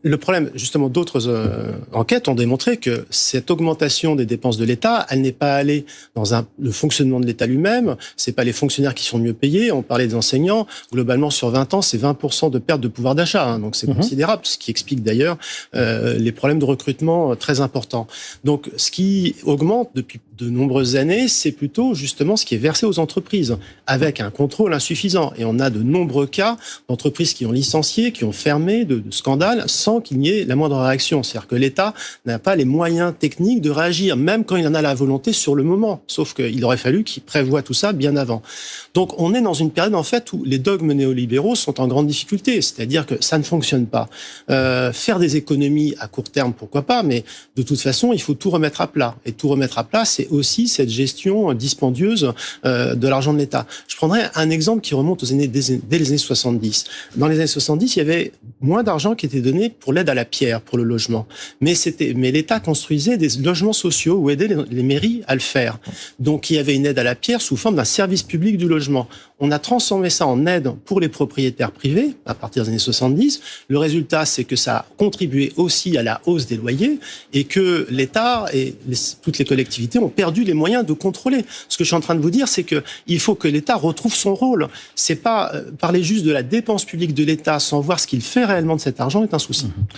Le problème, justement, d'autres enquêtes ont démontré que cette augmentation des dépenses de l'État, elle n'est pas allée dans le fonctionnement de l'État lui-même, c'est pas les fonctionnaires qui sont mieux payés, on parlait des enseignants, globalement sur 20 ans, c'est 20% de perte de pouvoir d'achat, hein, donc c'est considérable, ce qui explique d'ailleurs les problèmes de recrutement très importants. Donc ce qui augmente depuis de nombreuses années, c'est plutôt justement ce qui est versé aux entreprises, avec un contrôle insuffisant. Et on a de nombreux cas d'entreprises qui ont licencié, qui ont fermé, de scandales, sans qu'il n'y ait la moindre réaction. C'est-à-dire que l'État n'a pas les moyens techniques de réagir, même quand il en a la volonté sur le moment. Sauf qu'il aurait fallu qu'il prévoie tout ça bien avant. Donc on est dans une période en fait où les dogmes néolibéraux sont en grande difficulté. C'est-à-dire que ça ne fonctionne pas. Faire des économies à court terme, pourquoi pas, mais de toute façon, il faut tout remettre à plat. Et tout remettre à plat, c'est aussi cette gestion dispendieuse de l'argent de l'État. Je prendrai un exemple qui remonte dès les années 70. Dans les années 70, il y avait moins d'argent qui était donné pour l'aide à la pierre, pour le logement. Mais l'État construisait des logements sociaux ou aidait les mairies à le faire. Donc il y avait une aide à la pierre sous forme d'un service public du logement. On a transformé ça en aide pour les propriétaires privés à partir des années 70. Le résultat, c'est que ça a contribué aussi à la hausse des loyers et que l'État et toutes les collectivités ont perdu les moyens de contrôler. Ce que je suis en train de vous dire, c'est que il faut que l'État retrouve son rôle. C'est pas parler juste de la dépense publique de l'État sans voir ce qu'il fait réellement de cet argent est un souci.